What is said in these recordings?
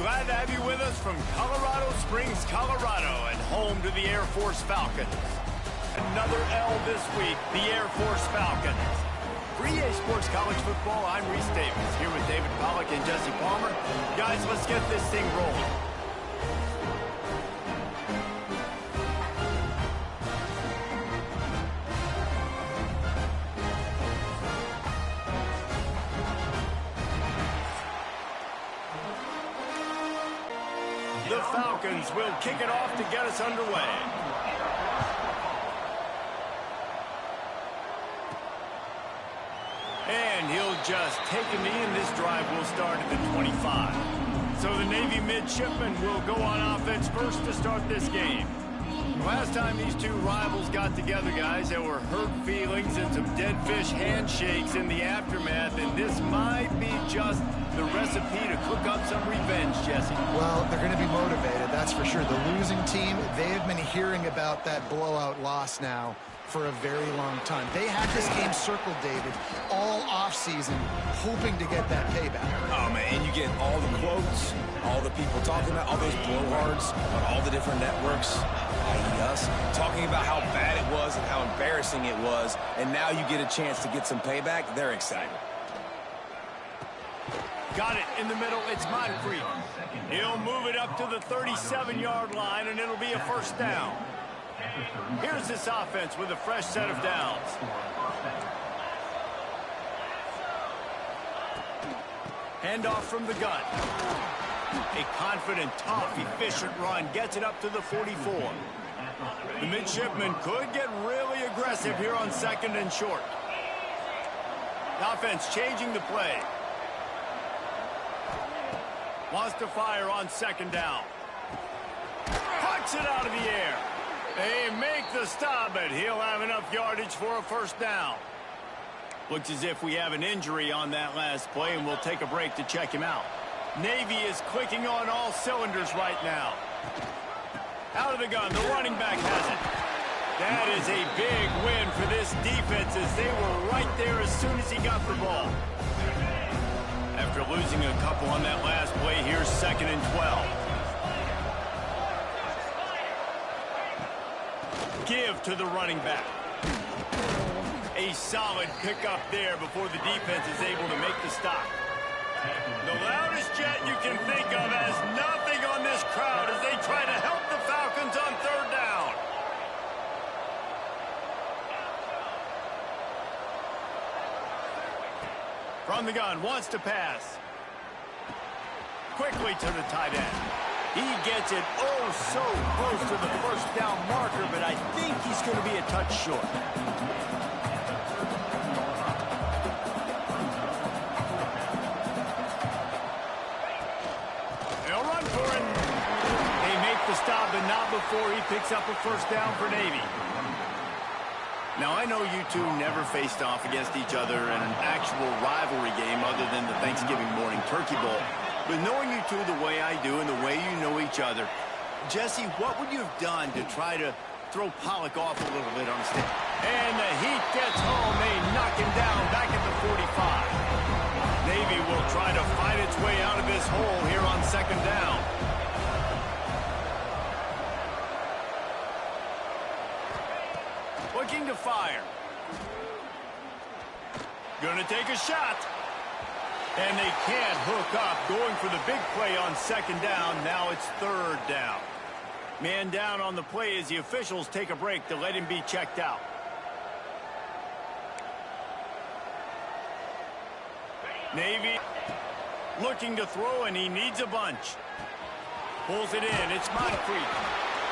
Glad to have you with us from Colorado Springs, Colorado, and home to the Air Force Falcons. Another L this week, the Air Force Falcons. For EA Sports College Football, I'm Reese Davis, here with David Pollack and Jesse Palmer. Guys, let's get this thing rolling. The Falcons will kick it off to get us underway. And he'll just take a knee, and this drive will start at the 25. So the Navy midshipmen will go on offense first to start this game. Last time these two rivals got together, guys, there were hurt feelings and some dead fish handshakes in the aftermath, and this might be just the recipe to cook up some revenge, Jesse. Well, they're going to be motivated, that's for sure. The losing team, they have been hearing about that blowout loss now for a very long time. They had this game circled, David, all offseason, hoping to get that payback. Oh, man, and you get all the quotes, all the people talking about, all those blowhards on all the different networks, i.e. us, talking about how bad it was and how embarrassing it was, and now you get a chance to get some payback. They're excited. Got it in the middle. It's Moncrief. He'll move it up to the 37-yard line, and it'll be a first down. Here's this offense with a fresh set of downs. Handoff from the gun. A confident, tough, efficient run gets it up to the 44. The midshipmen could get really aggressive here on second and short. The offense changing the play. Wants to fire on second down. Pucks it out of the air. They make the stop, but he'll have enough yardage for a first down. Looks as if we have an injury on that last play, and we'll take a break to check him out. Navy is clicking on all cylinders right now. Out of the gun, the running back has it. That is a big win for this defense, as they were right there as soon as he got the ball. After losing a couple on that last play, here's second and 12. Give to the running back. A solid pickup there before the defense is able to make the stop. The loudest jet you can think of has nothing on this crowd as they try to help the Falcons on third down. From the gun, wants to pass. Quickly to the tight end. He gets it oh so close to the first down marker, but I think he's going to be a touch short. They'll run for it. They make the stop, but not before he picks up a first down for Navy. Now, I know you two never faced off against each other in an actual rivalry game other than the Thanksgiving morning Turkey Bowl. But knowing you two the way I do and the way you know each other, Jesse, what would you have done to try to throw Pollack off a little bit on the stand? And the heat gets home. They knock him down back at the 45. Navy will try to fight its way out of this hole here on second down. Looking to fire. Gonna take a shot. And they can't hook up, going for the big play on second down. Now it's third down. Man down on the play as the officials take a break to let him be checked out. Navy looking to throw, and he needs a bunch. Pulls it in. It's Moncrief.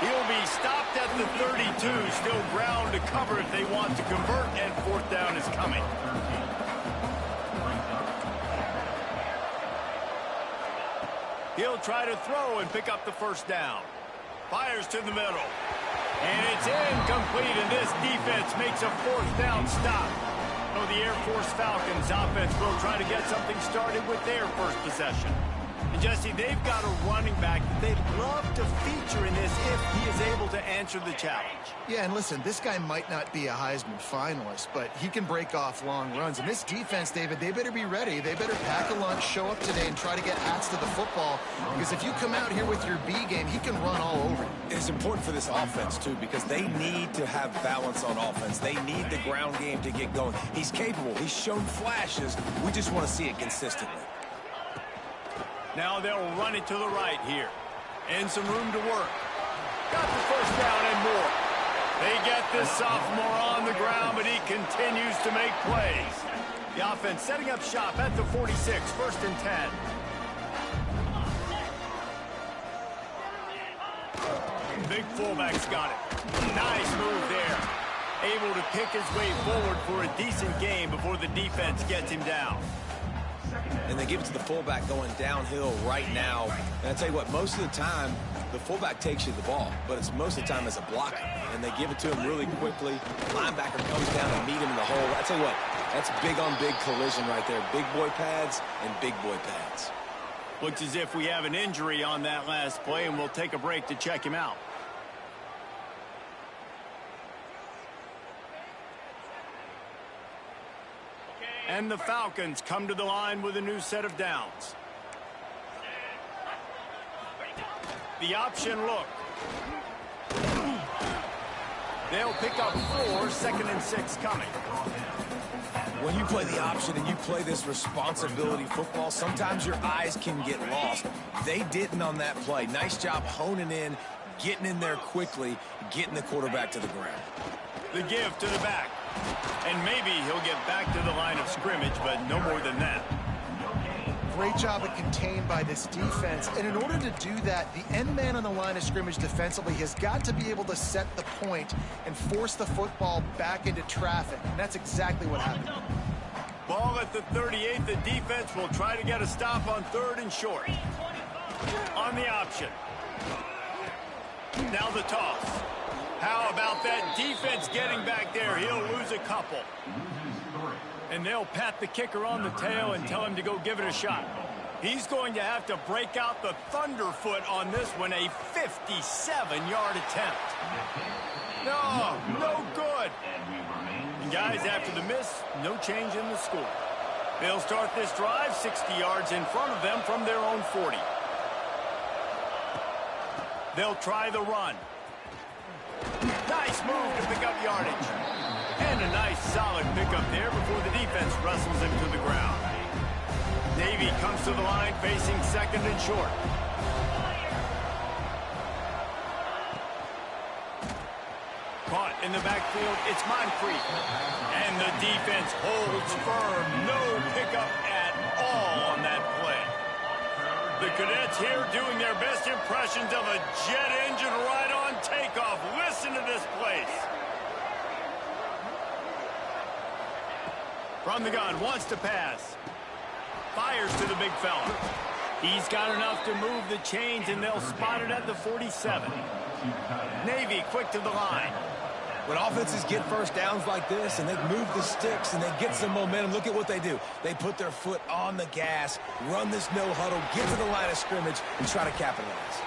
He'll be stopped at the 32. Still ground to cover if they want to convert, and fourth down is coming. He'll try to throw and pick up the first down. Fires to the middle. And it's incomplete, and this defense makes a fourth down stop. So the Air Force Falcons offense will try to get something started with their first possession. Jesse, they've got a running back that they'd love to feature in this if he is able to answer the challenge. Yeah, and listen, this guy might not be a Heisman finalist, but he can break off long runs. And this defense, David, they better be ready. They better pack a lunch, show up today, and try to get hats to the football. Because if you come out here with your B game, he can run all over you. It's important for this offense, too, because they need to have balance on offense. They need the ground game to get going. He's capable. He's shown flashes. We just want to see it consistently. Now they'll run it to the right here. And some room to work. Got the first down and more. They get this sophomore on the ground, but he continues to make plays. The offense setting up shop at the 46, 1st and 10. Big fullback's got it. Nice move there. Able to pick his way forward for a decent game before the defense gets him down. And they give it to the fullback going downhill right now. And I tell you what, most of the time, the fullback takes you the ball, but it's most of the time as a blocker. And they give it to him really quickly. Linebacker comes down and meet him in the hole. I tell you what, that's big on big collision right there. Big boy pads and big boy pads. Looks as if we have an injury on that last play, and we'll take a break to check him out. And the Falcons come to the line with a new set of downs. The option look. They'll pick up 4, 2nd and 6 coming. When you play the option and you play this responsibility football, sometimes your eyes can get lost. They didn't on that play. Nice job honing in, getting in there quickly, getting the quarterback to the ground. The give to the back. And maybe he'll get back to the line of scrimmage, but no more than that. Great job of contained by this defense. And in order to do that, the end man on the line of scrimmage defensively has got to be able to set the point and force the football back into traffic. And that's exactly what happened. Ball at the 38. The defense will try to get a stop on 3rd and short. On the option. Now the toss. How about that defense getting back there? He'll lose a couple. And they'll pat the kicker on the tail and tell him to go give it a shot. He's going to have to break out the thunderfoot on this one, a 57-yard attempt. No good. And guys, after the miss, no change in the score. They'll start this drive 60 yards in front of them from their own 40. They'll try the run. Nice move to pick up yardage. And a nice solid pickup there before the defense wrestles him to the ground. Navy comes to the line facing 2nd and short. Caught in the backfield, it's Moncrief. And the defense holds firm. No pickup at all on that play. The Cadets here doing their best impressions of a jet engine right on takeoff. Listen to this place. From the gun, wants to pass. Fires to the big fella. He's got enough to move the chains, and they'll spot it at the 47. Navy quick to the line. When offenses get first downs like this and they move the sticks and they get some momentum, look at what they do. They put their foot on the gas, run this no huddle, get to the line of scrimmage, and try to capitalize.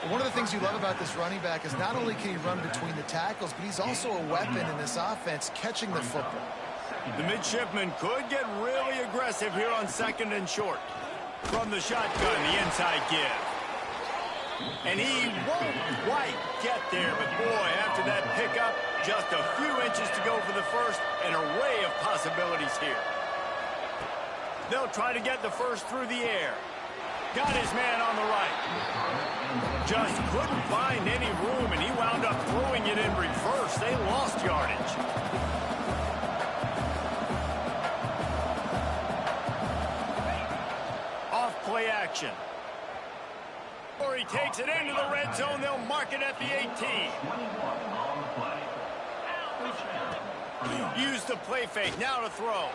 One of the things you love about this running back is not only can he run between the tackles, but he's also a weapon in this offense, catching the football. The midshipman could get really aggressive here on 2nd and short. From the shotgun, the inside give. And he won't quite get there, but boy, after that pickup, just a few inches to go for the first, an array of possibilities here. They'll try to get the first through the air. Got his man on the right. Just couldn't find any room, and he wound up throwing it in reverse. They lost yardage. Off play action. Or he takes it into the red zone. They'll mark it at the 18. Use the play fake. Now to throw.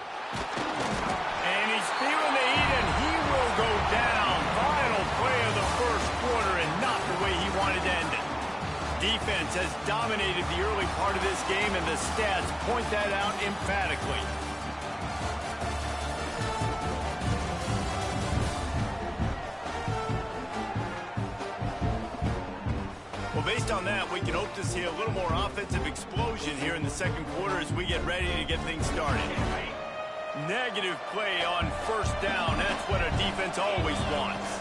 And he's feeling the heat, and he will go down. Final play of the first quarter, and not the way he wanted to end it. Defense has dominated the early part of this game, and the stats point that out emphatically. based on that, we can hope to see a little more offensive explosion here in the second quarter as we get ready to get things started. Negative play on first down. That's what a defense always wants.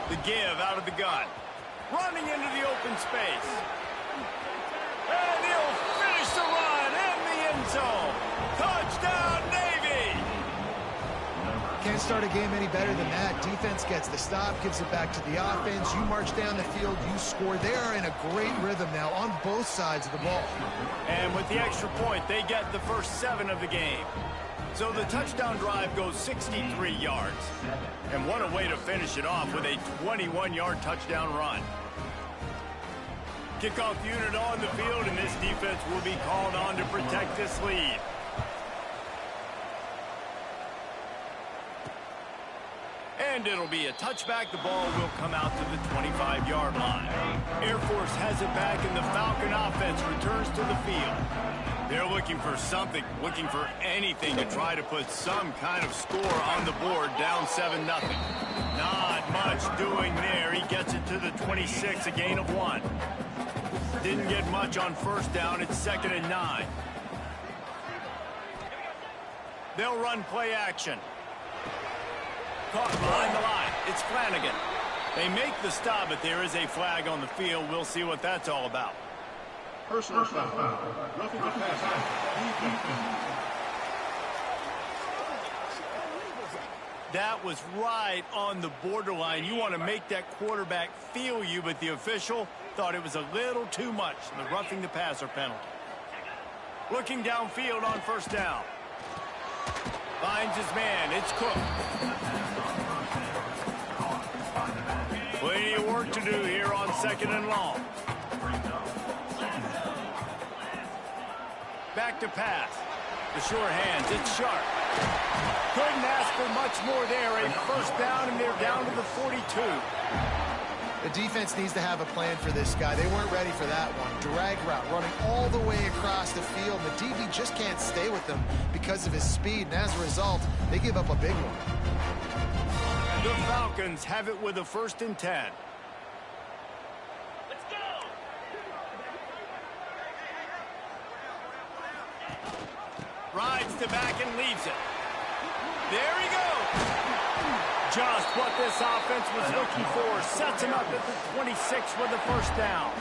The give out of the gun. Running into the open space. And he'll finish the run in the end zone. Touchdown, Navy! Can't start a game any better than that. Defense gets the stop, gives it back to the offense. You march down the field, you score. They are in a great rhythm now on both sides of the ball. And with the extra point, they get the first 7 of the game. So the touchdown drive goes 63 yards. And what a way to finish it off with a 21-yard touchdown run. Kickoff unit on the field, and this defense will be called on to protect this lead. And it'll be a touchback. The ball will come out to the 25-yard line. Air Force has it back, and the Falcon offense returns to the field. They're looking for something, looking for anything to try to put some kind of score on the board, down 7-0. Not much doing there. He gets it to the 26, a gain of 1. Didn't get much on first down. It's 2nd and 9. They'll run play action. Caught behind the line. It's Flanagan. They make the stop, but there is a flag on the field. We'll see what that's all about. Personal foul. Roughing the passer. That was right on the borderline. You want to make that quarterback feel you, but the official thought it was a little too much. The roughing the passer penalty. Looking downfield on first down. Finds his man. It's Cook. Plenty of work to do here on 2nd and long. Back to pass. The sure hands. It's Sharp. Couldn't ask for much more there. A first down, and they're down to the 42. The defense needs to have a plan for this guy. They weren't ready for that one. Drag route, running all the way across the field. The DB just can't stay with them because of his speed, and as a result, they give up a big one. The Falcons have it with a 1st and 10. Let's go! Rides to back and leaves it. There he goes. Just what this offense was looking for. Sets him up at the 26 with the first down.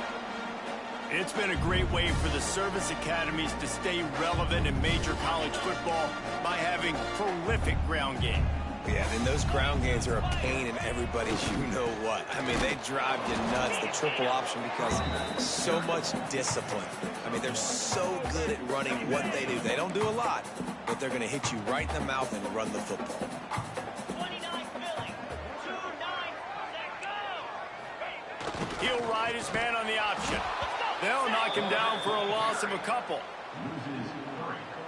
It's been a great way for the service academies to stay relevant in major college football by having prolific ground game. Yeah, and those ground games are a pain in everybody's you-know-what. I mean, they drive you nuts, the triple option, because so much discipline. I mean, they're so good at running what they do. They don't do a lot, but they're going to hit you right in the mouth and run the football. 29 Philly. 2-9. Go! He'll ride his man on the option. They'll knock him down for a loss of a couple.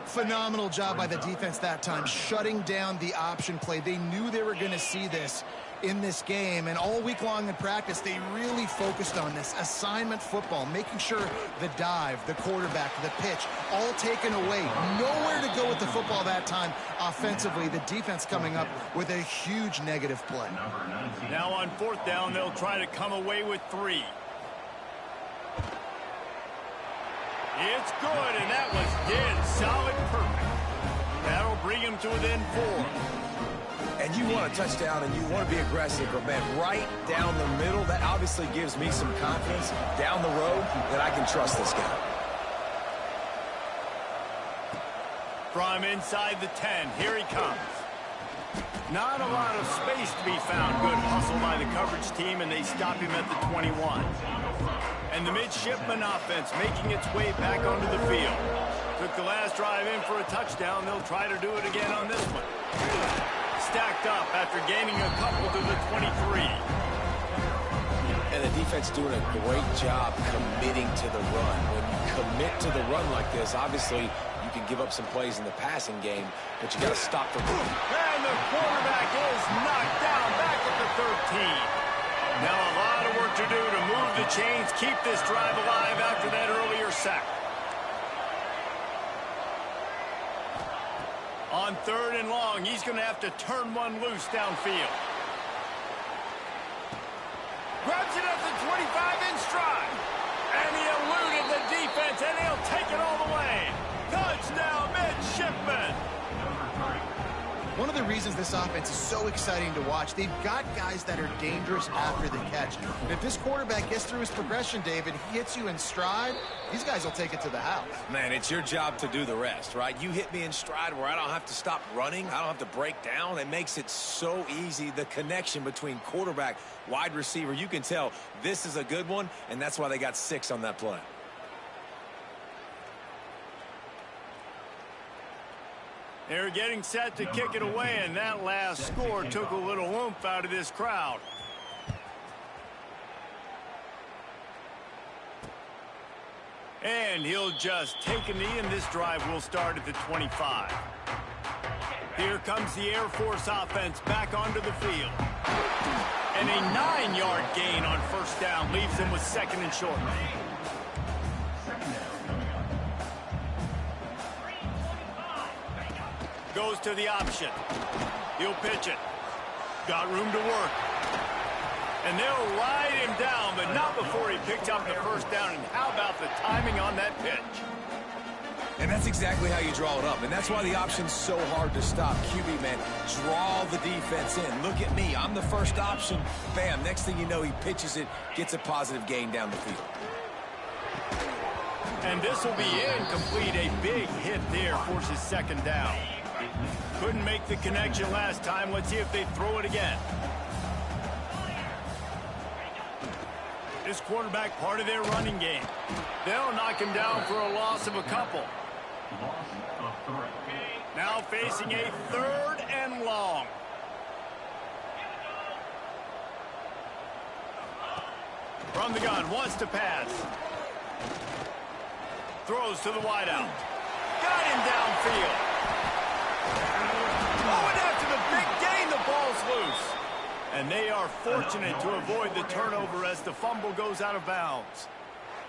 Phenomenal job by the defense that time, shutting down the option play. They knew they were going to see this in this game, and all week long in practice, they really focused on this assignment football, making sure the dive, the quarterback, the pitch, all taken away. Nowhere to go with the football that time offensively. The defense coming up with a huge negative play. Now on 4th down, they'll try to come away with 3. It's good, and that was dead solid perfect. That'll bring him to within 4. And you want a touchdown, and you want to be aggressive, but, man, right down the middle, that obviously gives me some confidence down the road that I can trust this guy. From inside the 10, here he comes. Not a lot of space to be found. Good hustle by the coverage team, and they stop him at the 21. And the midshipman offense making its way back onto the field. Took the last drive in for a touchdown. They'll try to do it again on this one. Stacked up after gaining a couple to the 23. And the defense doing a great job committing to the run. When you commit to the run like this, obviously you can give up some plays in the passing game, but you got to stop the run. And the quarterback is knocked down back at the 13. Now a lot of work to do to move the chains, keep this drive alive after that earlier sack. On 3rd and long, he's going to have to turn one loose downfield. Grabs it at the 25 in stride. And he eluded the defense, and he'll take it all the way. Touchdown, midshipman. One of the reasons this offense is so exciting to watch, they've got guys that are dangerous after the catch. And if this quarterback gets through his progression, David, he hits you in stride, these guys will take it to the house. Man, it's your job to do the rest, right? You hit me in stride where I don't have to stop running. I don't have to break down. It makes it so easy, the connection between quarterback, wide receiver. You can tell this is a good one, and that's why they got 6 on that play. They're getting set to kick it away, and that last score took a little oomph out of this crowd. And he'll just take a knee, and this drive will start at the 25. Here comes the Air Force offense back onto the field. And a 9-yard gain on first down leaves them with 2nd and short. Goes to the option. He'll pitch it. Got room to work. And they'll ride him down, but not before he picked up the first down. And how about the timing on that pitch? And that's exactly how you draw it up. And that's why the option's so hard to stop. QB, man, draw the defense in. Look at me. I'm the first option. Bam. Next thing you know, he pitches it, gets a positive gain down the field. And this will be incomplete. A big hit there forces 2nd down. Couldn't make the connection last time. Let's see if they throw it again. This quarterback part of their running game. They'll knock him down for a loss of a couple. Now facing a 3rd and long. From the gun, wants to pass. Throws to the wideout. Got him downfield. Oh, and after the big gain, the ball's loose. And they are fortunate to avoid the turnover as the fumble goes out of bounds.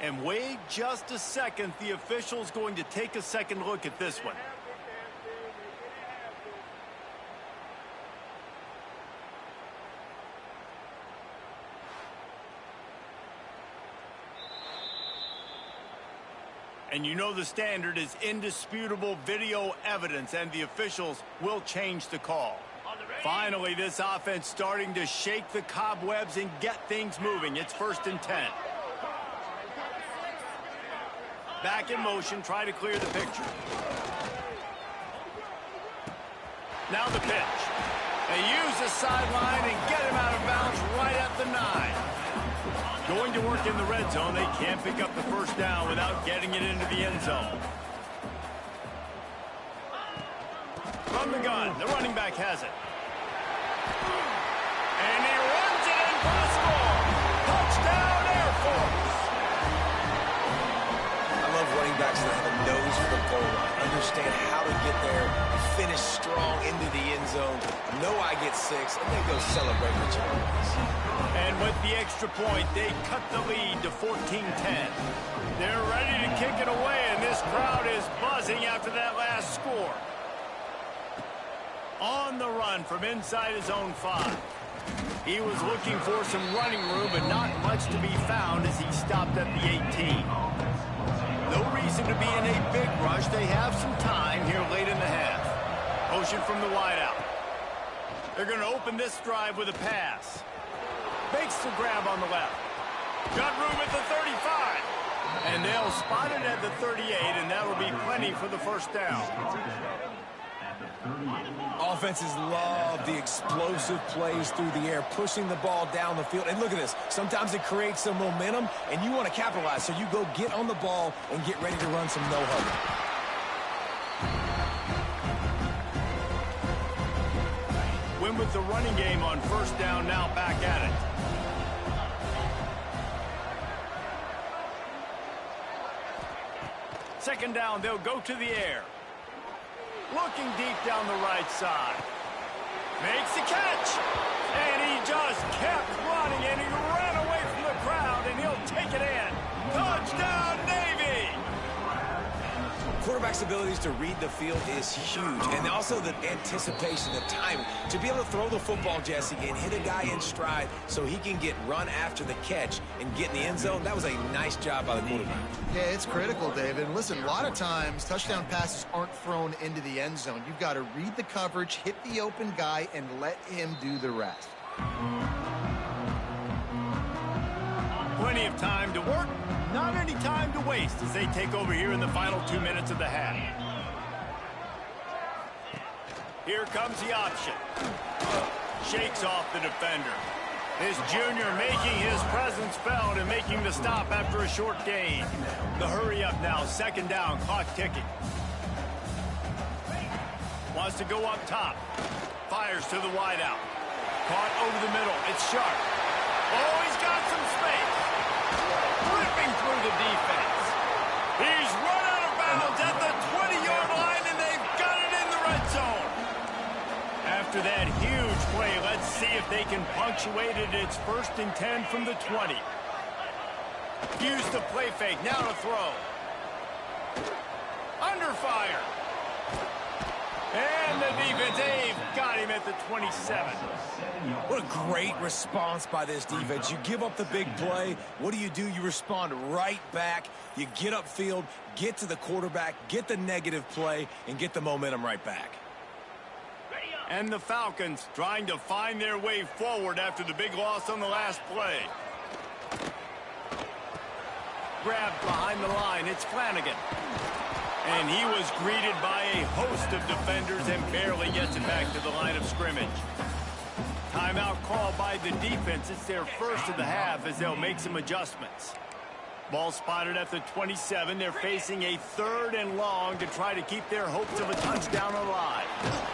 And wait just a second, the official's going to take a second look at this one. And you know the standard is indisputable video evidence, and the officials will change the call. Finally, this offense starting to shake the cobwebs and get things moving. It's 1st and 10. Back in motion, try to clear the picture. Now the pitch. They use the sideline and get him out of bounds right at the 9. Going to work in the red zone, they can't pick up the first down without getting it into the end zone. From the gun, the running back has it. And he runs it in for the score. Touchdown, Air Force. I love running backs that have a nose for the goal line, understand how to get there, finish strong into the end zone, know I get 6, and then go celebrate with your boys. And with the extra point, they cut the lead to 14-10. They're ready to kick it away, and this crowd is buzzing after that last score. On the run from inside his own 5. He was looking for some running room, but not much to be found as he stopped at the 18. No reason to be in a big rush. They have some time here late in the half. Motion from the wideout. They're going to open this drive with a pass. Makes the grab on the left. Got room at the 35. And they'll spot it at the 38, and that'll be plenty for the first down. Offenses love the explosive plays through the air, pushing the ball down the field. And look at this. Sometimes it creates some momentum, and you want to capitalize. So you go get on the ball and get ready to run some no-huddle. Win with the running game on first down, now back at it. Second down, they'll go to the air. Looking deep down the right side. Makes the catch. And he just kept running, and he ran away from the crowd, and he'll take it in. Touchdown, Navy! quarterback's abilities to read the field is huge. And also the anticipation, the timing. To be able to throw the football, Jesse, and hit a guy in stride so he can get run after the catch and get in the end zone, that was a nice job by the quarterback. Yeah, it's critical, David. And listen, a lot of times touchdown passes aren't thrown into the end zone. You've got to read the coverage, hit the open guy, and let him do the rest. Plenty of time to work, not any time to waste as they take over here in the final 2 minutes of the half. Here comes the option. Shakes off the defender. This junior making his presence felt and making the stop after a short gain. The hurry up now, second down, clock ticking. Wants to go up top. Fires to the wideout. Caught over the middle. It's sharp. Oh, he's got some space. Ripping through the defense. He's run out of bounds at the 20-yard line, and they've got it in the red zone. After that huge play, let's see if they can punctuate it. It's 1st and 10 from the 20. Use the play fake. Now to throw. Under fire. And the defense, they've got him at the 27. What a great response by this defense. You give up the big play. What do? You respond right back. You get upfield, get to the quarterback, get the negative play, and get the momentum right back. And the Falcons trying to find their way forward after the big loss on the last play. Grabbed behind the line. It's Flanagan. And he was greeted by a host of defenders and barely gets it back to the line of scrimmage. Timeout called by the defense. It's their first of the half as they'll make some adjustments. Ball spotted at the 27. They're facing a 3rd and long to try to keep their hopes of a touchdown alive.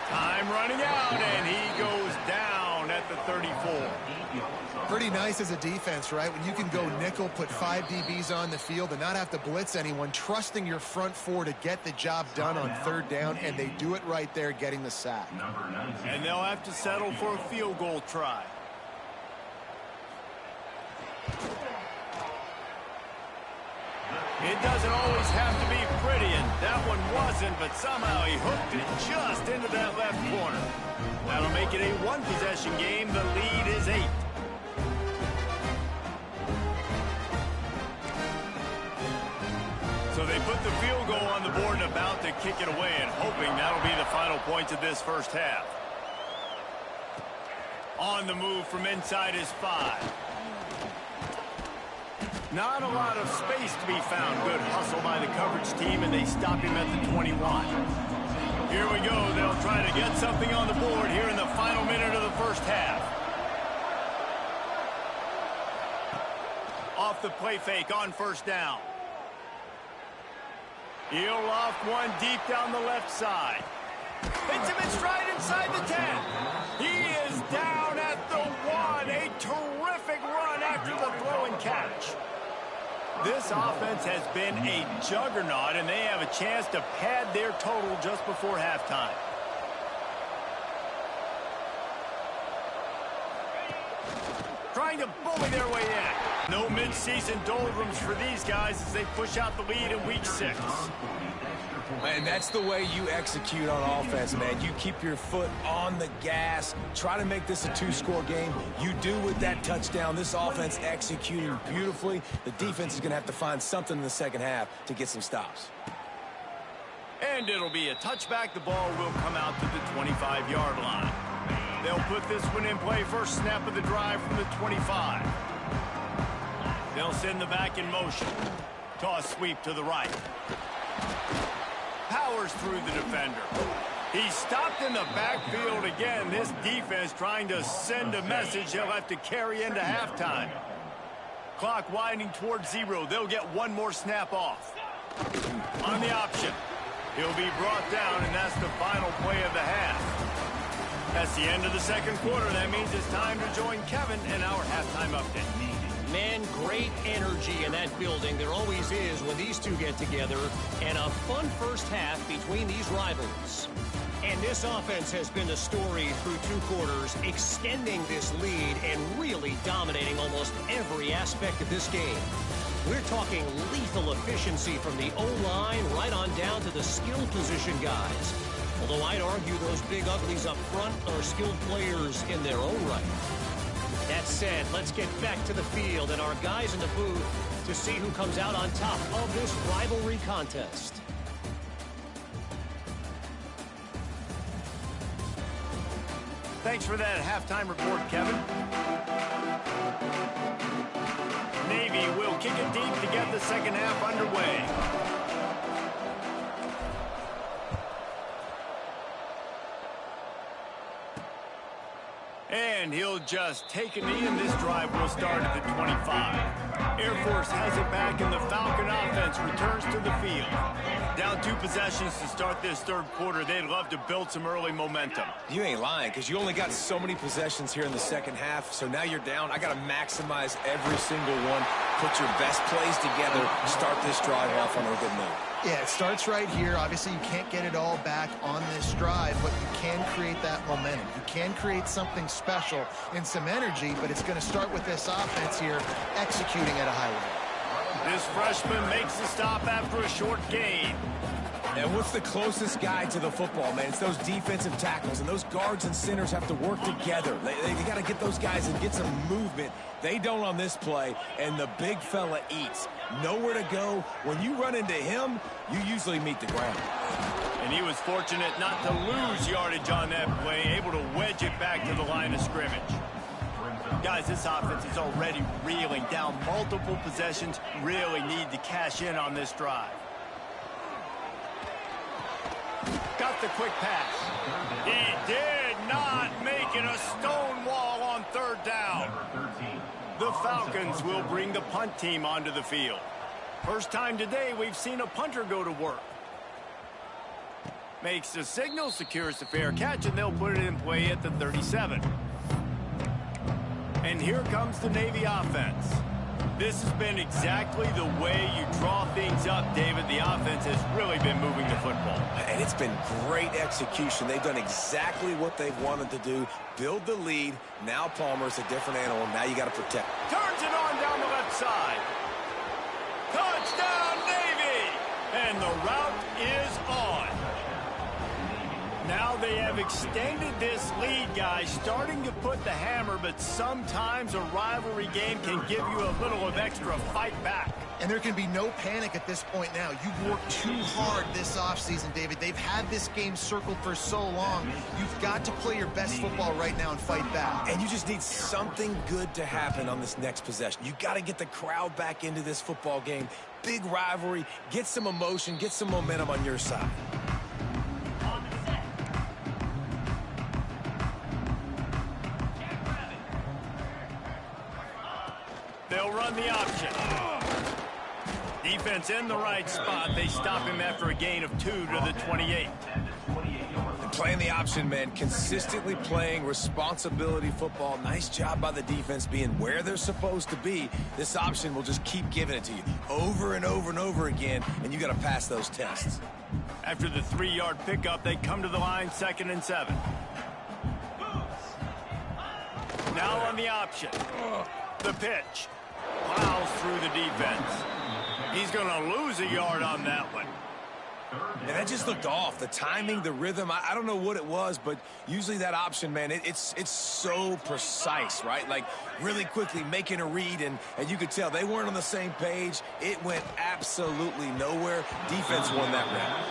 Time running out, and he goes down at the 34. Pretty nice as a defense, right? When you can go nickel, put 5 DBs on the field and not have to blitz anyone, trusting your front 4 to get the job done on 3rd down, and they do it right there, getting the sack. And they'll have to settle for a field goal try. It doesn't always have to be pretty, and that one wasn't, but somehow he hooked it just into that left corner. That'll make it a 1-possession game. The lead is 8. So they put the field goal on the board and about to kick it away, and hoping that'll be the final points of this first half. On the move from inside is 5. Not a lot of space to be found. Good hustle by the coverage team, and they stop him at the 21. Here we go. They'll try to get something on the board here in the final minute of the first half. Off the play fake on 1st down. He'll loft one deep down the left side. Hits him in stride inside the 10. He is down at the 1. A terrific run after the throw and catch. This offense has been a juggernaut, and they have a chance to pad their total just before halftime. Trying to bully their way in. No midseason doldrums for these guys as they push out the lead in week 6. Man, that's the way you execute on offense, man. You keep your foot on the gas. Try to make this a 2-score game. You do with that touchdown. This offense executing beautifully. The defense is going to have to find something in the second half to get some stops. And it'll be a touchback. The ball will come out to the 25-yard line. They'll put this one in play. First snap of the drive from the 25. They'll send the back in motion. Toss sweep to the right. Powers through the defender. He's stopped in the backfield again. This defense trying to send a message they'll have to carry into halftime. Clock winding towards 0. They'll get one more snap off. On the option. He'll be brought down, and that's the final play of the half. That's the end of the second quarter. That means it's time to join Kevin in our halftime update. Man, great energy in that building. There always is when these two get together. And a fun first half between these rivals. And this offense has been the story through 2 quarters, extending this lead and really dominating almost every aspect of this game. We're talking lethal efficiency from the O-line right on down to the skill position guys. Although I'd argue those big uglies up front are skilled players in their own right. That said, let's get back to the field and our guys in the booth to see who comes out on top of this rivalry contest. Thanks for that halftime report, Kevin. Navy will kick it deep to get the second half underway. And he'll just take a knee, and this drive will start at the 25. Air Force has it back, and the Falcon offense returns to the field. Down 2 possessions to start this third quarter. They'd love to build some early momentum. You ain't lying, because you only got so many possessions here in the second half, so now you're down. I got to maximize every single one, put your best plays together, start this drive off on a good note. Yeah, it starts right here. Obviously, you can't get it all back on this drive, but you can create that momentum. You can create something special and some energy, but it's going to start with this offense here executing at a high level. This freshman makes the stop after a short gain. And what's the closest guy to the football, man? It's those defensive tackles, and those guards and centers have to work together. They got to get those guys and get some movement. They don't on this play, and the big fella eats. Nowhere to go. When you run into him, you usually meet the ground. And he was fortunate not to lose yardage on that play, able to wedge it back to the line of scrimmage. Guys, this offense is already reeling down multiple possessions. Really need to cash in on this drive. Got the quick pass. He did not make it a stone wall on third down. The Falcons will bring the punt team onto the field. First time today we've seen a punter go to work. Makes the signal, secures the fair catch, and they'll put it in play at the 37. And here comes the Navy offense. This has been exactly the way you draw things up, David. The offense has really been moving the football. And it's been great execution. They've done exactly what they've wanted to do. Build the lead. Now Palmer's a different animal. Now you got to protect. Turns it on down the left side. Touchdown, Navy! And the route is on. Now they have extended this lead, guys, starting to put the hammer, but sometimes a rivalry game can give you a little of extra fight back. And there can be no panic at this point now. You've worked too hard this offseason, David. They've had this game circled for so long. You've got to play your best football right now and fight back. And you just need something good to happen on this next possession. You got to get the crowd back into this football game. Big rivalry. Get some emotion. Get some momentum on your side. They'll run the option. Defense in the right spot. They stop him after a gain of 2 to the 28. And playing the option, man, consistently playing responsibility football. Nice job by the defense being where they're supposed to be. This option will just keep giving it to you over and over and over again, and you got to pass those tests. After the 3-yard pickup, they come to the line, 2nd and 7. Now on the option. The pitch. Plows through the defense. He's going to lose a yard on that one. And that just looked off. The timing, the rhythm, I don't know what it was, but usually that option, man, it's so precise, right? Like really quickly making a read, and you could tell they weren't on the same page. It went absolutely nowhere. Defense won that round.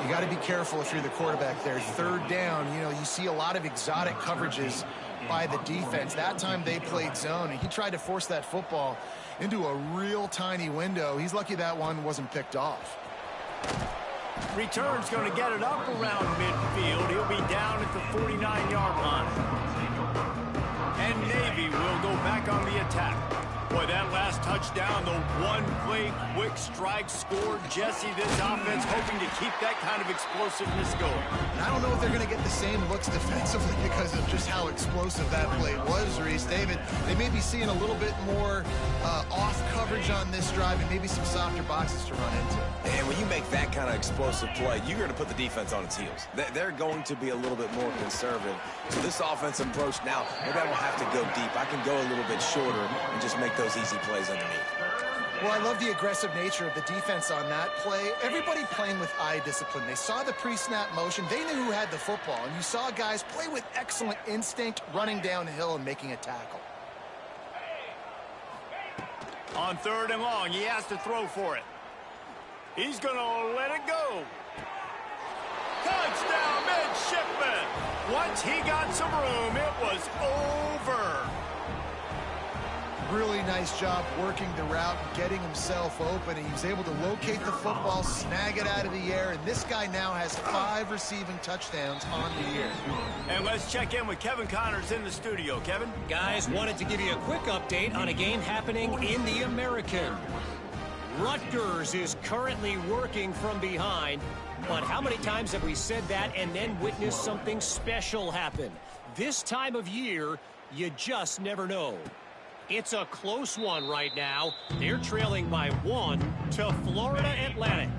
You got to be careful if you're the quarterback there. Third down, you see a lot of exotic coverages by the defense. That time they played zone, and he tried to force that football into a real tiny window. He's lucky that one wasn't picked off. Return's going to get it up around midfield. He'll be down at the 49-yard line. And Navy will go back on the attack. Boy, that last touchdown, the one-play quick strike scored. Jesse, this offense hoping to keep that kind of explosiveness going. And I don't know if they're going to get the same looks defensively because of just how explosive that play was, Reese. David, they may be seeing a little bit more off coverage on this drive and maybe some softer boxes to run into. And when you make that kind of explosive play, you're going to put the defense on its heels. They're going to be a little bit more conservative. So this offensive approach now, maybe I don't have to go deep. I can go a little bit shorter and just make those easy plays underneath. Well, I love the aggressive nature of the defense on that play. Everybody playing with eye discipline. They saw the pre-snap motion. They knew who had the football. And you saw guys play with excellent instinct, running downhill and making a tackle. On 3rd and long, he has to throw for it. He's going to let it go. Touchdown, midshipman. Once he got some room, it was over. Really nice job working the route, getting himself open. He was able to locate the football, snag it out of the air, and this guy now has 5 receiving touchdowns on the year. And let's check in with Kevin Connors in the studio. Kevin? Guys, wanted to give you a quick update on a game happening in the American. Rutgers is currently working from behind, but how many times have we said that and then witnessed something special happen? This time of year, you just never know. It's a close one right now. They're trailing by 1 to Florida Atlantic.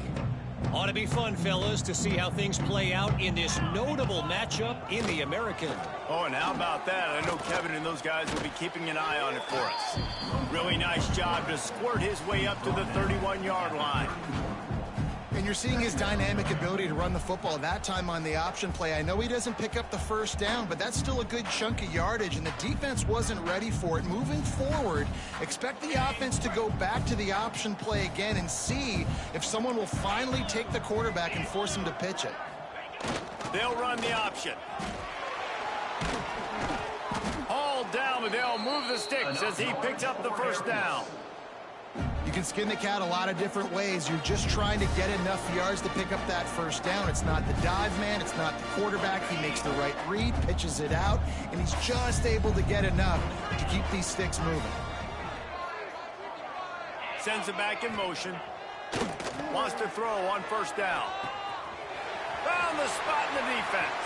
Ought to be fun, fellas, to see how things play out in this notable matchup in the American. Oh, and how about that? I know Kevin and those guys will be keeping an eye on it for us. Really nice job to squirt his way up to the 31-yard line. And you're seeing his dynamic ability to run the football, that time on the option play. I know he doesn't pick up the first down, but that's still a good chunk of yardage, and the defense wasn't ready for it. Moving forward, expect the offense to go back to the option play again and see if someone will finally take the quarterback and force him to pitch it. They'll run the option. Hauled down, but they'll move the sticks as he picks up the first down. You can skin the cat a lot of different ways. You're just trying to get enough yards to pick up that first down. It's not the dive man. It's not the quarterback. He makes the right read, pitches it out, and he's just able to get enough to keep these sticks moving. Sends it back in motion. Wants to throw on first down. Found the spot in the defense.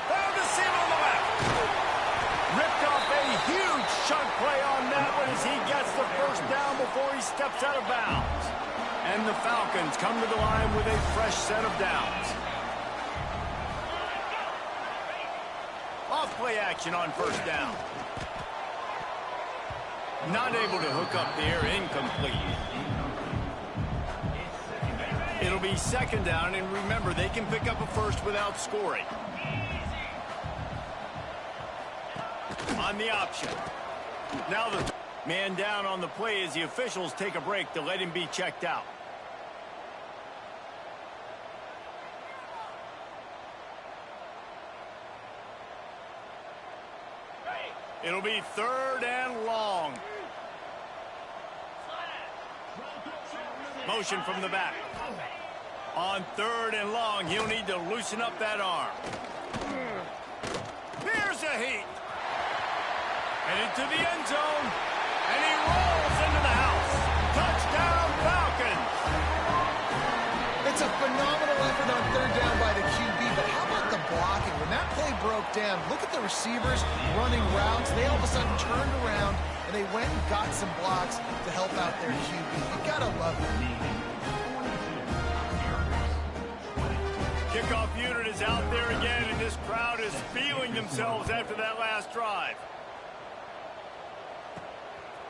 Found the seam on the left. Ripped off a huge chunk play on that one as he gets the first down before he steps out of bounds. And the Falcons come to the line with a fresh set of downs. Off play action on first down. Not able to hook up the air, incomplete. It'll be 2nd down, and remember, they can pick up a first without scoring. On the option. Now the man down on the play as the officials take a break to let him be checked out. It'll be 3rd and long. Motion from the back. On 3rd and long, he'll need to loosen up that arm. Here's a heat. And into the end zone, and he rolls into the house. Touchdown, Falcons! It's a phenomenal effort on 3rd down by the QB, but how about the blocking? When that play broke down, look at the receivers running routes. They all of a sudden turned around, and they went and got some blocks to help out their QB. You gotta love it. Kickoff unit is out there again, and this crowd is feeling themselves after that last drive.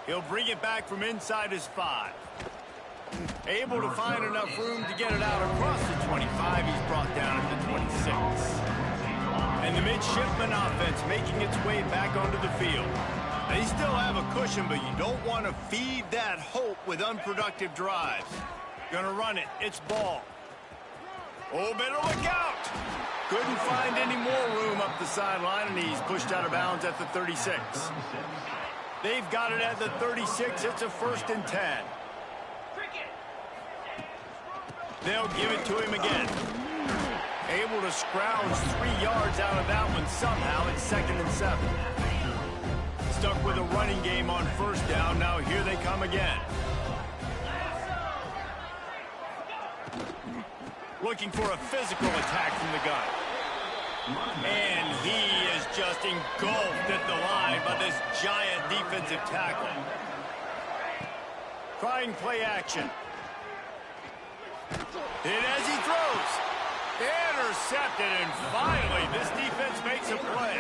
He'll bring it back from inside his 5. Able to find enough room to get it out across the 25. He's brought down at the 26. And the midshipman offense making its way back onto the field. They still have a cushion, but you don't want to feed that hope with unproductive drives. Gonna run it. It's ball. Oh, better look out. Couldn't find any more room up the sideline, and he's pushed out of bounds at the 36. They've got it at the 36. It's a 1st and 10. They'll give it to him again. Able to scrounge 3 yards out of that one somehow. It's 2nd and 7. Stuck with a running game on 1st down. Now here they come again. Looking for a physical attack from the gun. And he is just engulfed at the line by this giant defensive tackle. Trying play action. Hit as he throws. Intercepted, and finally, this defense makes a play.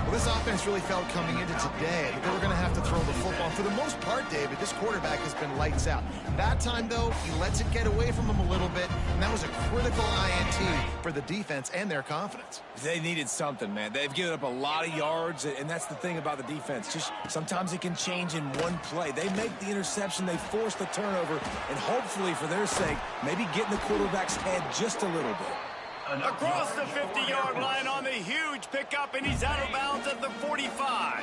Well, this offense really felt coming into today that they were going to have to throw the football. For the most part, David, this quarterback has been lights out. That time, though, he lets it get away from him a little bit, and that was a critical INT for the defense and their confidence. They needed something, man. They've given up a lot of yards, and that's the thing about the defense. Just sometimes it can change in one play. They make the interception, they force the turnover, and hopefully, for their sake, maybe get in the quarterback's head just a little bit. Across the 50-yard line on the huge pickup, and he's out of bounds at the 45.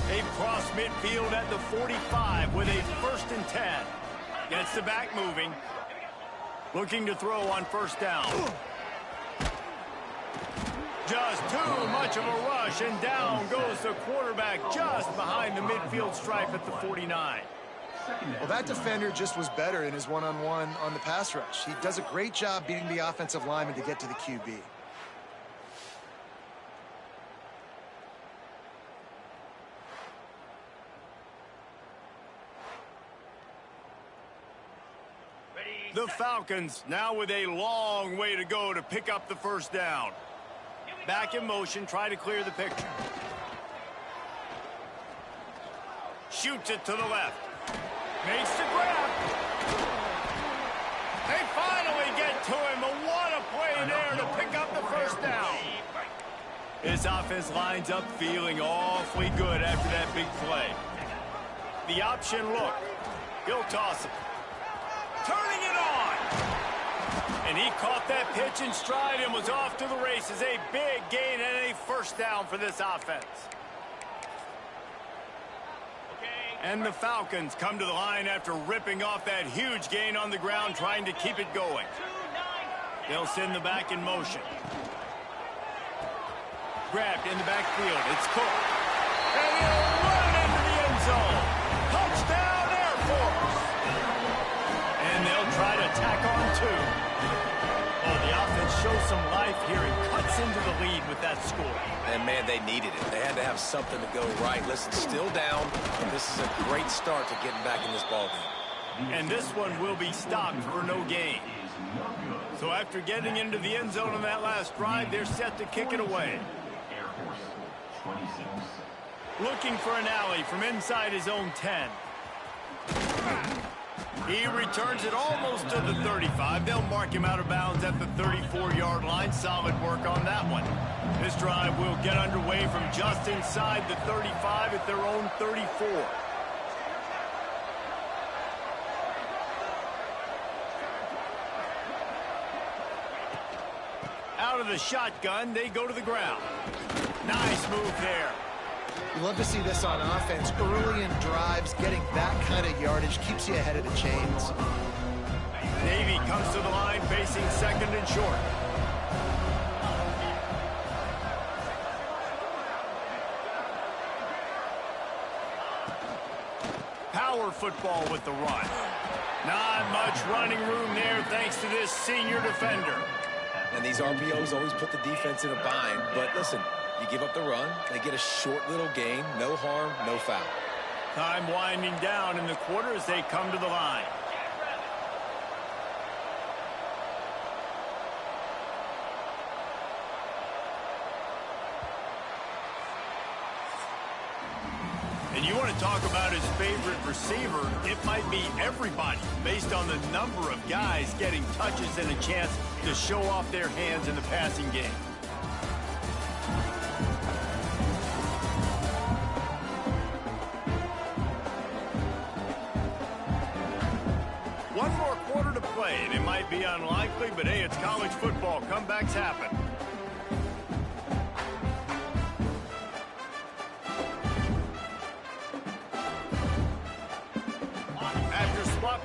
They cross midfield at the 45 with a 1st and 10. Gets the back moving. Looking to throw on 1st down. Just too much of a rush, and down goes the quarterback just behind the midfield stripe at the 49. Well, that defender just was better in his one-on-one on the pass rush. He does a great job beating the offensive lineman to get to the QB. The Falcons now with a long way to go to pick up the 1st down. Back in motion, try to clear the picture. Shoots it to the left. Makes the grab. They finally get to him. But what a play there to pick up the 1st down. His offense lines up feeling awfully good after that big play. The option look. He'll toss it. Turning it on. And he caught that pitch in stride and was off to the races. A big gain and a 1st down for this offense. And the Falcons come to the line after ripping off that huge gain on the ground, trying to keep it going. They'll send the back in motion. Grabbed in the backfield. It's Cook. And he'll run into the end zone. Touchdown, Air Force. And they'll try to tack on 2. Oh, the offense shows some life here and cuts into the lead with that score. And, man, they needed it. They had to have something to go right. Listen, still down. This is a great start to getting back in this ballgame. And this one will be stopped for no gain. So after getting into the end zone on that last drive, they're set to kick it away. Looking for an alley from inside his own 10. He returns it almost to the 35. They'll mark him out of bounds at the 34-yard line. Solid work on that one. This drive will get underway from just inside the 35 at their own 34. Out of the shotgun, they go to the ground. Nice move there. You love to see this on offense. Early in drives, getting that kind of yardage keeps you ahead of the chains. Navy comes to the line facing 2nd and short. Power football with the run. Not much running room there thanks to this senior defender. And these RPOs always put the defense in a bind. But listen, you give up the run, they get a short little gain, no harm, no foul. Time winding down in the quarter as they come to the line. And you want to talk about his favorite receiver, it might be everybody based on the number of guys getting touches and a chance to show off their hands in the passing game. One more quarter to play, and it might be unlikely, but hey, it's college football. Comebacks happen.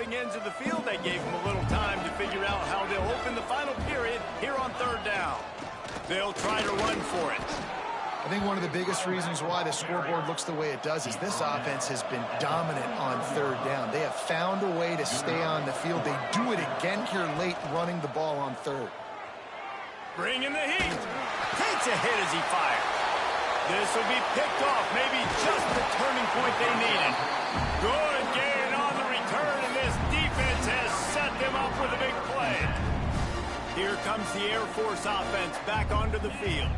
Ends of the field, they gave him a little time to figure out how they'll open the final period here on 3rd down. They'll try to run for it. I think one of the biggest reasons why the scoreboard looks the way it does is this offense has been dominant on 3rd down. They have found a way to stay on the field. They do it again here late, running the ball on 3rd. Bringing the heat. Takes a hit as he fires. This will be picked off, maybe just the turning point they needed. Good gain on the return, and this defense has set them up with a big play. Here comes the Air Force offense back onto the field.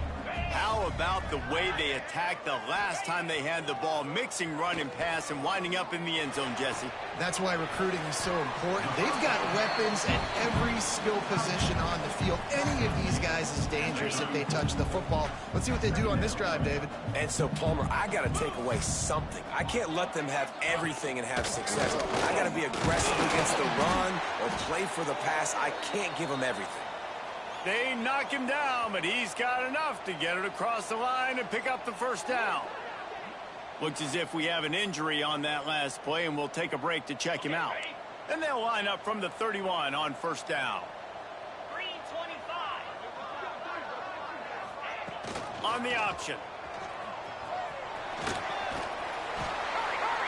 How about the way they attacked the last time they had the ball, mixing run and pass and winding up in the end zone, Jesse? That's why recruiting is so important. They've got weapons at every skill position on the field. Any of these guys is dangerous if they touch the football. Let's see what they do on this drive, David. And so, Palmer, I got to take away something. I can't let them have everything and have success. I got to be aggressive against the run or play for the pass. I can't give them everything. They knock him down, but he's got enough to get it across the line and pick up the first down. Looks as if we have an injury on that last play, and we'll take a break to check him out. And they'll line up from the 31 on first down. 325. On the option.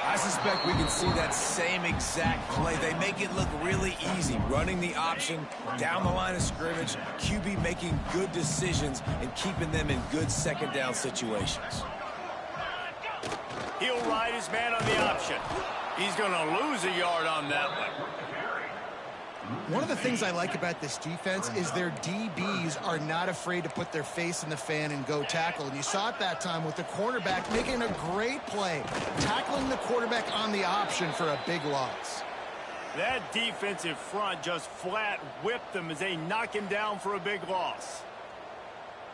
I suspect we can see that same exact play. They make it look really easy, running the option down the line of scrimmage, QB making good decisions and keeping them in good second down situations. He'll ride his man on the option. He's going to lose a yard on that one. One of the things I like about this defense is their DBs are not afraid to put their face in the fan and go tackle. And you saw it that time with the cornerback making a great play, tackling the quarterback on the option for a big loss. That defensive front just flat whipped them as they knock him down for a big loss.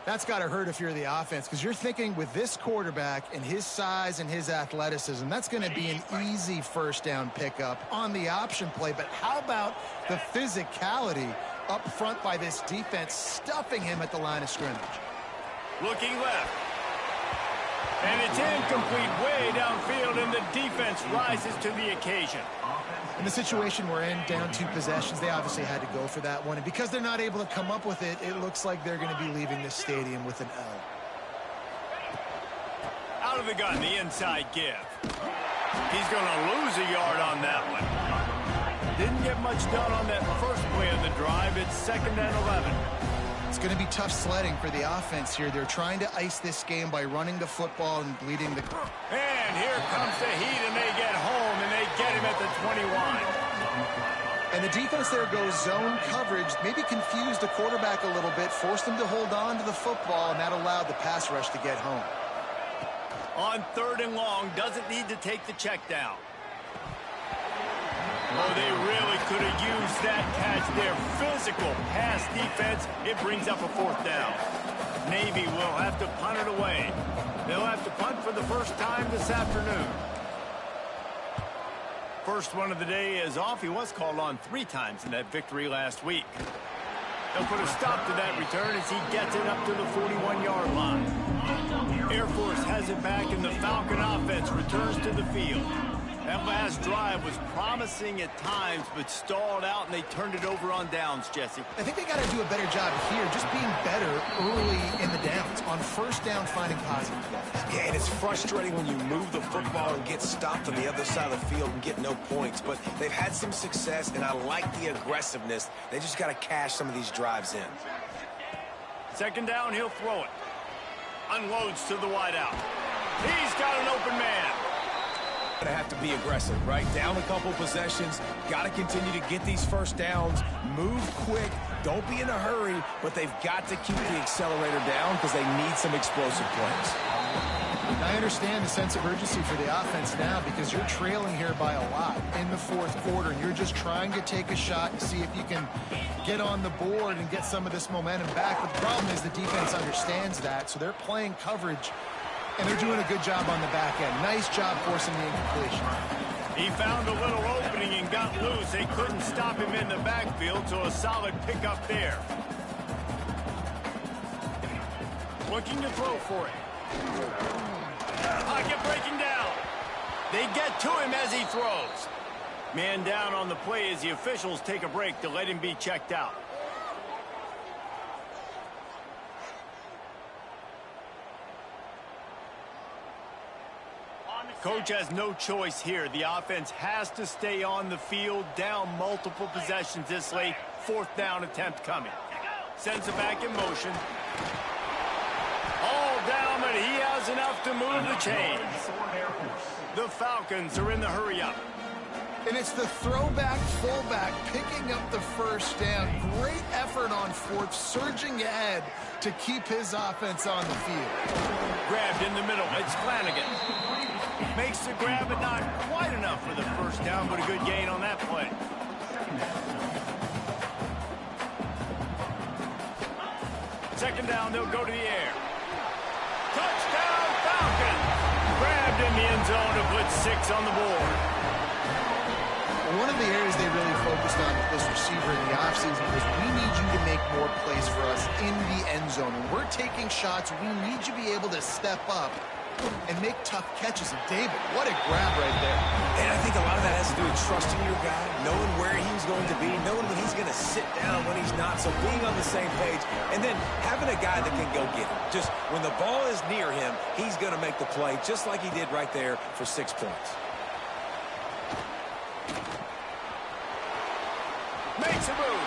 That's got to hurt if you're the offense, because you're thinking with this quarterback and his size and his athleticism, that's going to be an easy first down pickup on the option play. But how about the physicality up front by this defense, stuffing him at the line of scrimmage? Looking left. And it's incomplete way downfield, and the defense rises to the occasion. In the situation we're in, down 2 possessions, they obviously had to go for that one. And because they're not able to come up with it, it looks like they're going to be leaving this stadium with an L. Out of the gun, the inside give. He's going to lose a yard on that one. Didn't get much done on that first play of the drive. It's 2nd and 11. It's going to be tough sledding for the offense here. They're trying to ice this game by running the football and bleeding the... And here comes the heat, and they get home, and they get him at the 21. And the defense there goes zone coverage, maybe confused the quarterback a little bit, forced him to hold on to the football, and that allowed the pass rush to get home. On 3rd and long, doesn't need to take the check down. Oh, they really could have used that catch there. Physical pass defense. It brings up a 4th down. Navy will have to punt it away. They'll have to punt for the first time this afternoon. First one of the day is off. He was called on 3 times in that victory last week. They'll put a stop to that return as he gets it up to the 41-yard line. Air Force has it back, and the Falcon offense returns to the field. That last drive was promising at times, but stalled out, and they turned it over on downs, Jesse. I think they got to do a better job here, just being better early in the downs, on first down finding positive plays. Yeah, and it's frustrating when you move the football and get stopped on the other side of the field and get no points. But they've had some success, and I like the aggressiveness. They just got to cash some of these drives in. 2nd down, he'll throw it. Unloads to the wideout. He's got an open man. Gonna have to be aggressive, right? Down a couple possessions, got to continue to get these first downs, move quick, don't be in a hurry, but they've got to keep the accelerator down because they need some explosive plays. I understand the sense of urgency for the offense now because you're trailing here by a lot in the 4th quarter, and you're just trying to take a shot and see if you can get on the board and get some of this momentum back. But the problem is the defense understands that, so they're playing coverage. And they're doing a good job on the back end. Nice job forcing the incompletion. He found a little opening and got loose. They couldn't stop him in the backfield, so a solid pickup there. Looking to throw for it. Pocket breaking down. They get to him as he throws. Man down on the play as the officials take a break to let him be checked out. Coach has no choice here. The offense has to stay on the field, down multiple possessions this late. 4th down attempt coming. Sends it back in motion. All down, but he has enough to move the chains. The Falcons are in the hurry-up. And it's the throwback fullback picking up the first down. Great effort on fourth, surging ahead to keep his offense on the field. Grabbed in the middle. It's Flanagan. Makes the grab, but not quite enough for the first down, but a good gain on that play. Second down, they'll go to the air. Touchdown, Falcons! Grabbed in the end zone to put 6 on the board. One of the areas they really focused on with this receiver in the offseason was we need you to make more plays for us in the end zone. When we're taking shots, we need you to be able to step up and make tough catches. And David, what a grab right there. And I think a lot of that has to do with trusting your guy, knowing where he's going to be, knowing when he's going to sit down, when he's not, so being on the same page, and then having a guy that can go get him. Just when the ball is near him, he's going to make the play, just like he did right there for 6 points. Makes a move.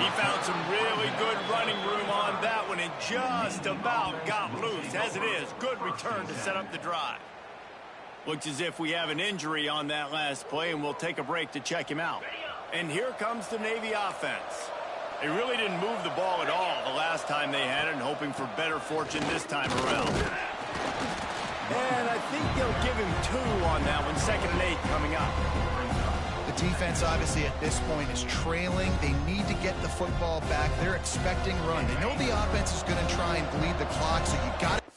He found some really good running room on that one and just about got loose. As it is, good return to set up the drive. Looks as if we have an injury on that last play, and we'll take a break to check him out. And here comes the Navy offense. They really didn't move the ball at all the last time they had it, and hoping for better fortune this time around. And I think they'll give him 2 on that one. 2nd and 8 coming up. The defense, obviously, at this point is trailing. They need to get the football back. They're expecting run. They know the offense is going to try and bleed the clock, so you got to...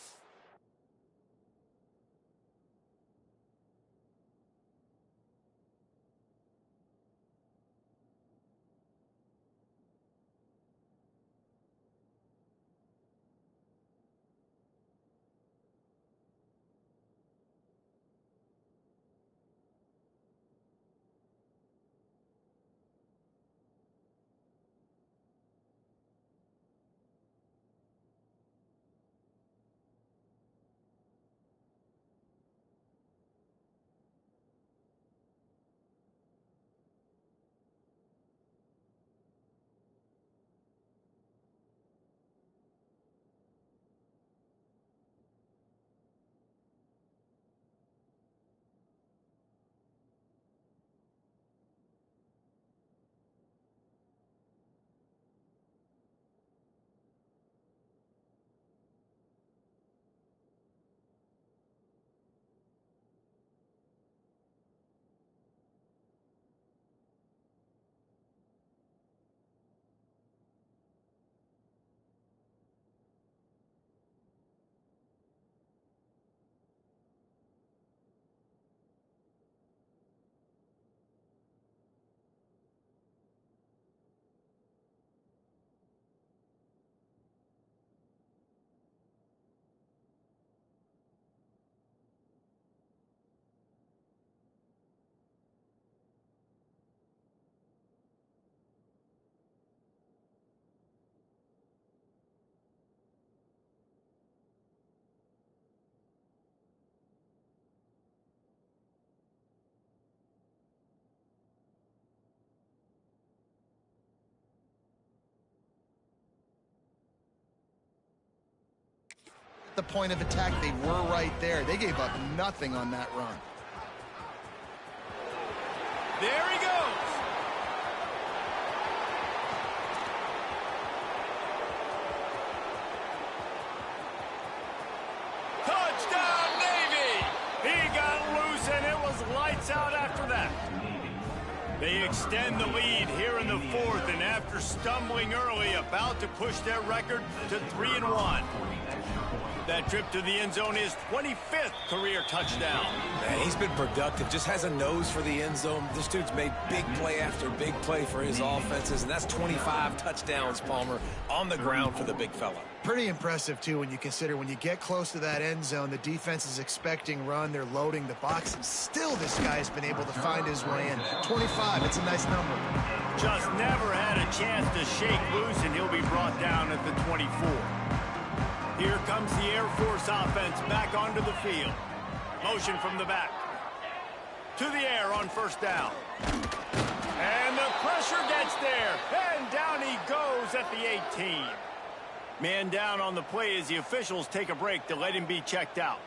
The point of attack, they were right there. They gave up nothing on that run. There he goes. Touchdown, Navy! He got loose, and it was lights out after that. They extend the lead here in the 4th, and after stumbling early, about to push their record to 3-1. That trip to the end zone is 25th career touchdown. Man, he's been productive, just has a nose for the end zone. This dude's made big play after big play for his offenses, and that's 25 touchdowns, Palmer, on the ground for the big fella. Pretty impressive, too, when you consider when you get close to that end zone, the defense is expecting run, they're loading the box, and still this guy's been able to find his way in. 25, it's a nice number. Just never had a chance to shake loose, and he'll be brought down at the 24. Here comes the Air Force offense back onto the field. Motion from the back. To the air on first down. And the pressure gets there. And down he goes at the 18. Man down on the play as the officials take a break to let him be checked out.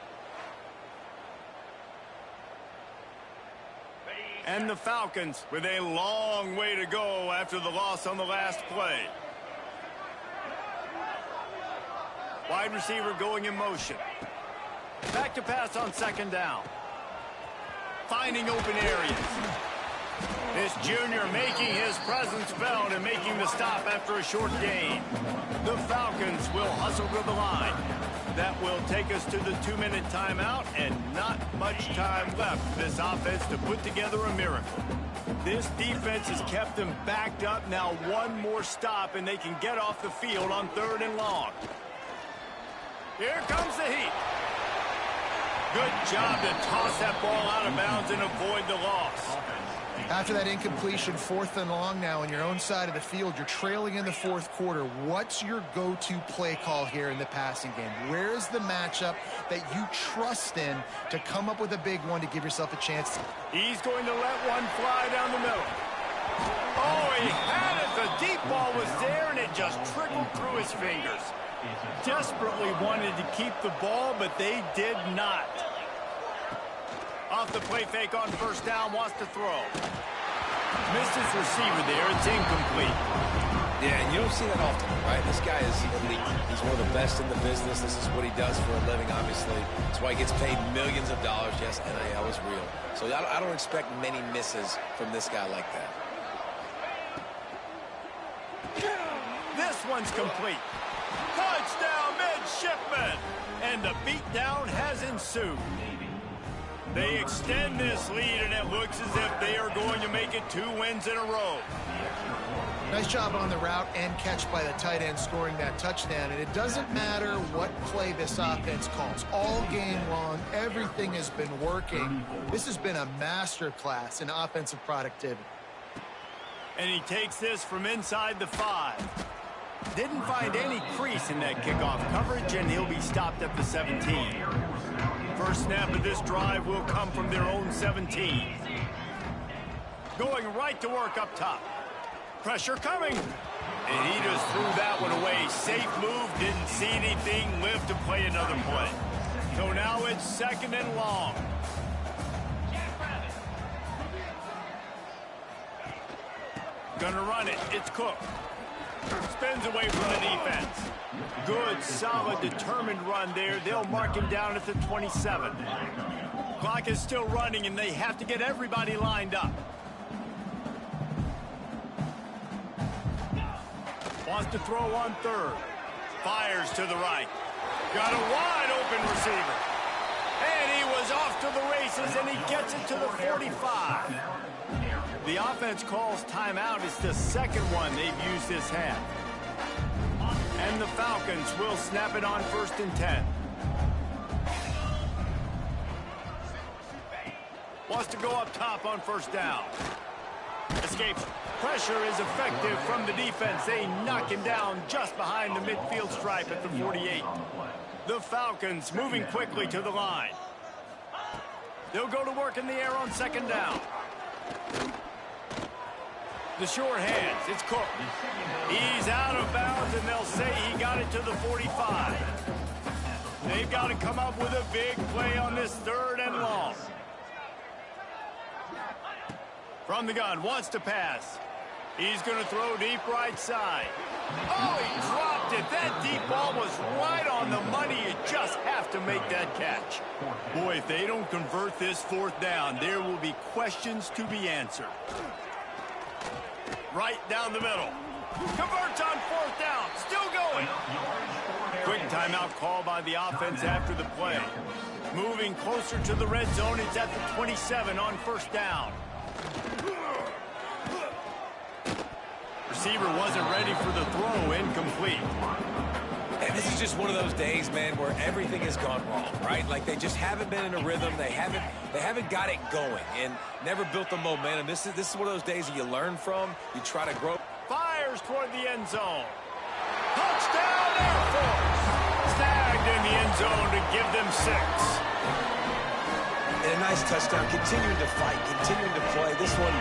And the Falcons with a long way to go after the loss on the last play. Wide receiver going in motion. Back to pass on second down. Finding open areas. This junior making his presence felt and making the stop after a short gain. The Falcons will hustle to the line. That will take us to the 2-minute timeout, and not much time left for this offense to put together a miracle. This defense has kept them backed up. Now one more stop, and they can get off the field on 3rd and long. Here comes the heat. Good job to toss that ball out of bounds and avoid the loss. After that incompletion, 4th and long now on your own side of the field, you're trailing in the 4th quarter. What's your go-to play call here in the passing game? Where's the matchup that you trust in to come up with a big one to give yourself a chance? He's going to let one fly down the middle. Oh, he had it. The deep ball was there, and it just trickled through his fingers. Desperately wanted to keep the ball, but they did not. Off the play fake on 1st down, wants to throw. Missed his receiver there. It's incomplete. Yeah, and you don't see that often, right? This guy is elite. He's one of the best in the business. This is what he does for a living, obviously. That's why he gets paid millions of dollars. Yes, NIL is real. So I don't expect many misses from this guy like that. This one's complete. Touchdown, midshipman! And the beatdown has ensued. They extend this lead, and it looks as if they are going to make it 2 wins in a row. Nice job on the route and catch by the tight end scoring that touchdown. And it doesn't matter what play this offense calls. All game long, everything has been working. This has been a masterclass in offensive productivity. And he takes this from inside the 5. Didn't find any crease in that kickoff coverage, and he'll be stopped at the 17. First snap of this drive will come from their own 17. Going right to work up top. Pressure coming. And he just threw that one away. Safe move, didn't see anything, lived to play another play. So now it's 2nd and long. Gonna run it. It's Cook. Spins away from the defense. Good, solid, determined run there. They'll mark him down at the 27. Clock is still running, and they have to get everybody lined up. Wants to throw on 3rd. Fires to the right. Got a wide open receiver. And he was off to the races, and he gets it to the 45. The offense calls timeout. It's the 2nd one they've used this half. And the Falcons will snap it on 1st and 10. Wants to go up top on 1st down. Escapes. Pressure is effective from the defense. They knock him down just behind the midfield stripe at the 48. The Falcons moving quickly to the line. They'll go to work in the air on 2nd down. The short hands, it's Cook. He's out of bounds, and they'll say he got it to the 45. They've got to come up with a big play on this 3rd and long. From the gun, wants to pass. He's going to throw deep right side. Oh, he dropped it. That deep ball was right on the money. You just have to make that catch. Boy, if they don't convert this 4th down, there will be questions to be answered. Right down the middle. Converts on 4th down. Still going. Quick timeout call by the offense after the play. Moving closer to the red zone. It's at the 27 on 1st down. Receiver wasn't ready for the throw. Incomplete. And this is just one of those days, man, where everything has gone wrong, right? Like they just haven't been in a rhythm. They haven't got it going and never built the momentum. This is one of those days that you learn from. You try to grow. Fires toward the end zone. Touchdown, Air Force. Snagged in the end zone to give them 6. And a nice touchdown. Continuing to fight, continuing to play. This one,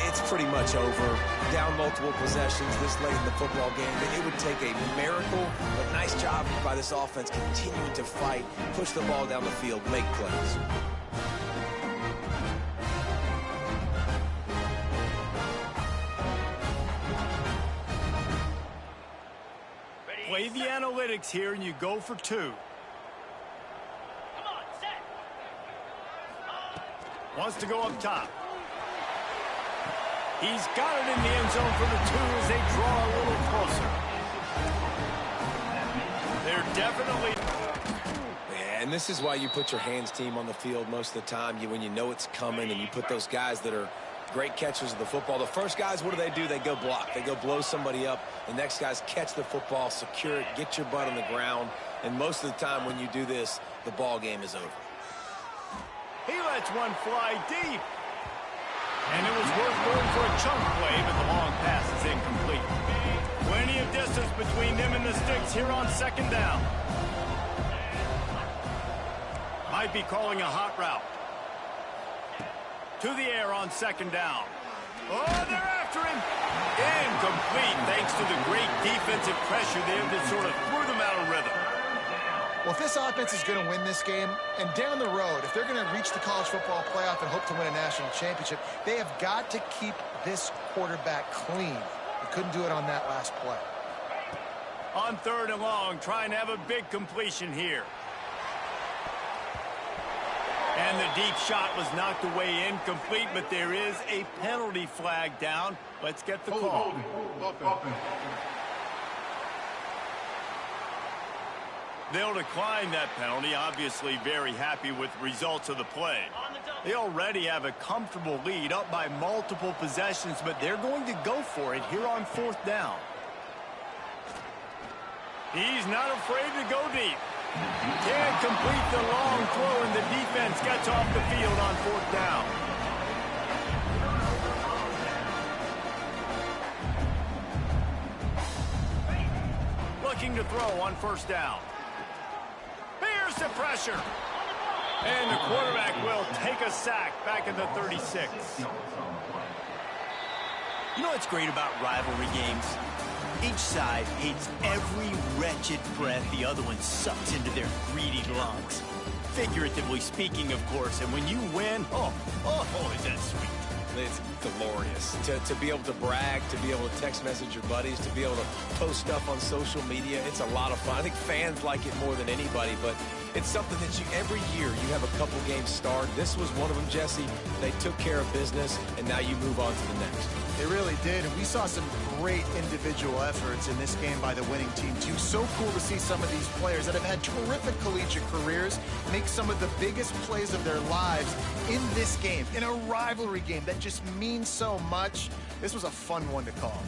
it's pretty much over. Down multiple possessions this late in the football game. It would take a miracle, but nice job by this offense continuing to fight, push the ball down the field, make plays. play the analytics here and you go for 2. Come on, set. Wants to go up top. He's got it in the end zone for the 2 as they draw a little closer. They're definitely... Yeah, and this is why you put your hands team on the field most of the time. When you know it's coming and you put those guys that are great catchers of the football. The first guys, what do? They go block. They go blow somebody up. The next guys catch the football, secure it, get your butt on the ground. And most of the time when you do this, the ball game is over. He lets one fly deep. And it was worth going for a chunk play, but the long pass is incomplete. Plenty of distance between them and the sticks here on 2nd down. Might be calling a hot route. To the air on 2nd down. Oh, they're after him. Incomplete, thanks to the great defensive pressure there that sort of threw them out of rhythm. Well, if this offense is going to win this game, and down the road, if they're going to reach the college football playoff and hope to win a national championship, they have got to keep this quarterback clean. They couldn't do it on that last play. On 3rd and long, trying to have a big completion here. And the deep shot was knocked away incomplete, but there is a penalty flag down. Let's get the call. They'll decline that penalty, obviously very happy with the results of the play. They already have a comfortable lead up by multiple possessions, but they're going to go for it here on 4th down. He's not afraid to go deep. Can't complete the long throw, and the defense gets off the field on 4th down. Looking to throw on 1st down. Bears the pressure. And the quarterback will take a sack back at the 36. You know what's great about rivalry games? Each side hates every wretched breath the other one sucks into their greedy lungs. Figuratively speaking, of course, and when you win, oh, is that sweet. It's glorious. To be able to brag, to be able to text message your buddies, to be able to post stuff on social media, it's a lot of fun. I think fans like it more than anybody, but it's something that every year you have a couple games start. This was one of them, Jesse. They took care of business, and now you move on to the next. They really did, and we saw some great individual efforts in this game by the winning team, too. So cool to see some of these players that have had terrific collegiate careers make some of the biggest plays of their lives in this game, in a rivalry game that just means so much. This was a fun one to call.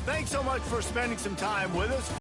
Thanks so much for spending some time with us.